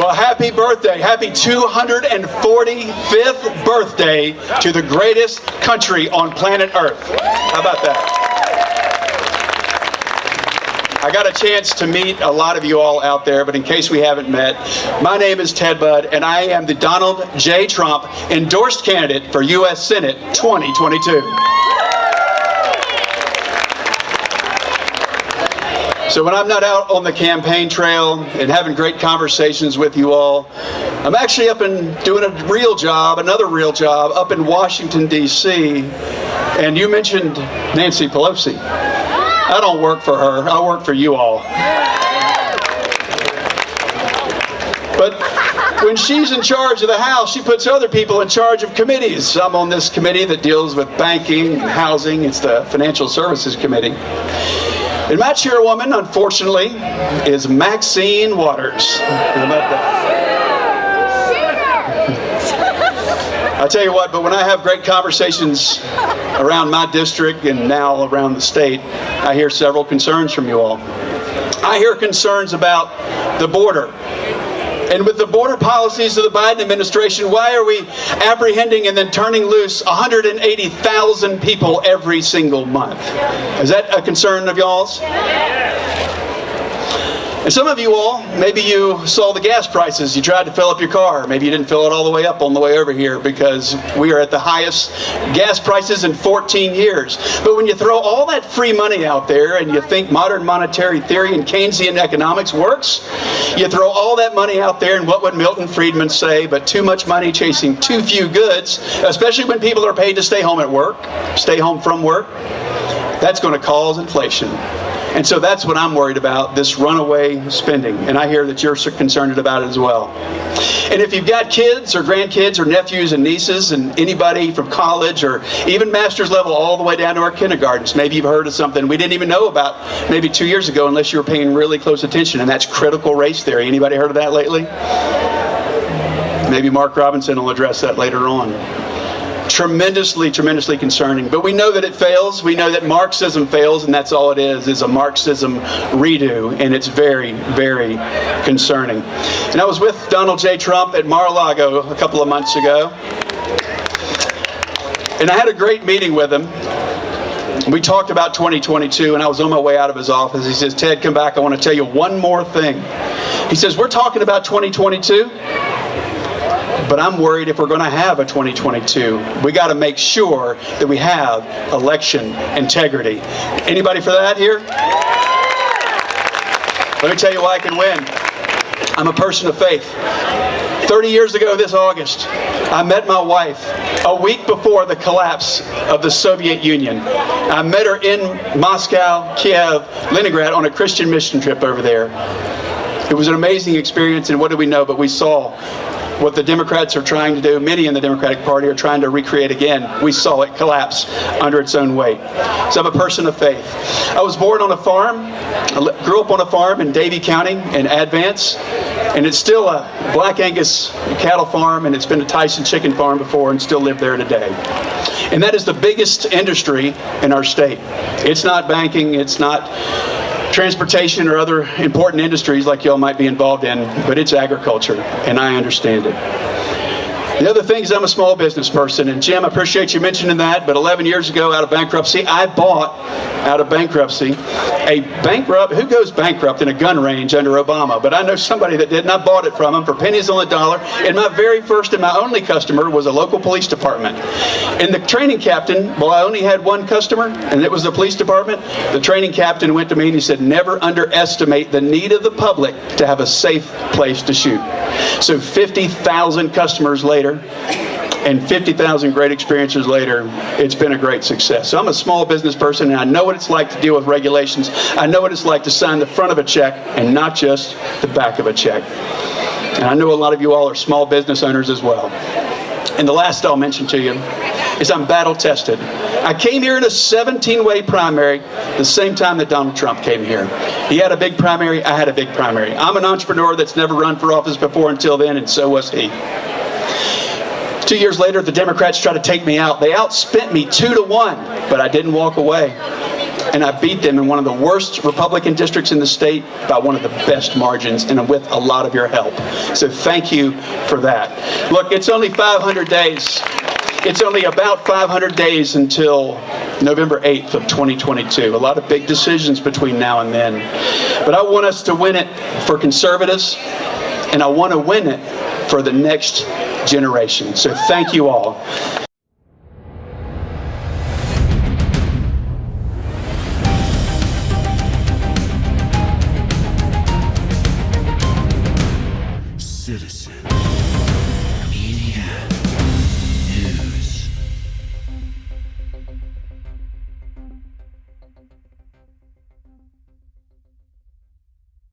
Well, happy birthday. Happy 245th birthday to the greatest country on planet Earth. How about that? I got a chance to meet a lot of you all out there, but in case we haven't met, my name is Ted Budd, and I am the Donald J. Trump endorsed candidate for U.S. Senate 2022. So when I'm not out on the campaign trail and having great conversations with you all, I'm actually up and doing another real job, up in Washington, D.C. And you mentioned Nancy Pelosi. I don't work for her, I work for you all. But when she's in charge of the House, she puts other people in charge of committees. I'm on this committee that deals with banking and housing. It's the Financial Services Committee. And my chairwoman, unfortunately, is Maxine Waters. How about that? I tell you what, but when I have great conversations around my district and now around the state, I hear several concerns from you all. I hear concerns about the border. And with the border policies of the Biden administration, why are we apprehending and then turning loose 180,000 people every single month? Is that a concern of y'all's? And some of you all, maybe you saw the gas prices. You tried to fill up your car. Maybe you didn't fill it all the way up on the way over here because we are at the highest gas prices in 14 years. But when you throw all that free money out there and you think modern monetary theory and Keynesian economics works, you throw all that money out there, and what would Milton Friedman say, but too much money chasing too few goods, especially when people are paid to stay home from work, that's going to cause inflation. And so that's what I'm worried about, this runaway spending. And I hear that you're concerned about it as well. And if you've got kids or grandkids or nephews and nieces and anybody from college or even master's level all the way down to our kindergartens, maybe you've heard of something we didn't even know about maybe 2 years ago unless you were paying really close attention, and that's critical race theory. Anybody heard of that lately? Maybe Mark Robinson will address that later on. Tremendously concerning. But we know that it fails. We know that Marxism fails, and that's all it is a Marxism redo, and it's very, very concerning. And I was with Donald J. Trump at Mar-a-Lago a couple of months ago, and I had a great meeting with him. We talked about 2022, and I was on my way out of his office. He says, "Ted, come back. I want to tell you one more thing." He says, "We're talking about 2022. But I'm worried if we're going to have a 2022, we got to make sure that we have election integrity." Anybody for that here? Let me tell you why I can win. I'm a person of faith. 30 years ago this August, I met my wife a week before the collapse of the Soviet Union. I met her in Moscow, Kiev, Leningrad on a Christian mission trip over there. It was an amazing experience, and what did we know? But we saw what the Democrats are trying to do, many in the Democratic Party are trying to recreate again. We saw it collapse under its own weight. So I'm a person of faith. I was born on a farm. I grew up on a farm in Davie County in Advance, and it's still a Black Angus cattle farm, and it's been a Tyson chicken farm before and still live there today. And that is the biggest industry in our state. It's not banking, it's not transportation or other important industries like y'all might be involved in, but it's agriculture, and I understand it. The other thing is I'm a small business person, and Jim, I appreciate you mentioning that, but 11 years ago out of bankruptcy, I bought out of bankruptcy who goes bankrupt in a gun range under Obama? But I know somebody that did, and I bought it from him for pennies on the dollar, and my very first and my only customer was a local police department. And the training captain, well, I only had one customer, and it was the police department. The training captain went to me and he said, "Never underestimate the need of the public to have a safe place to shoot." So 50,000 customers later, and 50,000 great experiences later, it's been a great success. So I'm a small business person, and I know what it's like to deal with regulations. I know what it's like to sign the front of a check and not just the back of a check. And I know a lot of you all are small business owners as well. And the last I'll mention to you is I'm battle tested. I came here in a 17-way primary the same time that Donald Trump came here. He had a big primary, I had a big primary. I'm an entrepreneur that's never run for office before until then, and so was he. 2 years later, the Democrats tried to take me out. They outspent me 2-1, but I didn't walk away. and I beat them in one of the worst Republican districts in the state by one of the best margins, and with a lot of your help. So thank you for that. Look, it's only 500 days. It's only about 500 days until November 8th of 2022. A lot of big decisions between now and then. But I want us to win it for conservatives, and I want to win it for the next generation. So thank you all. Citizen Media.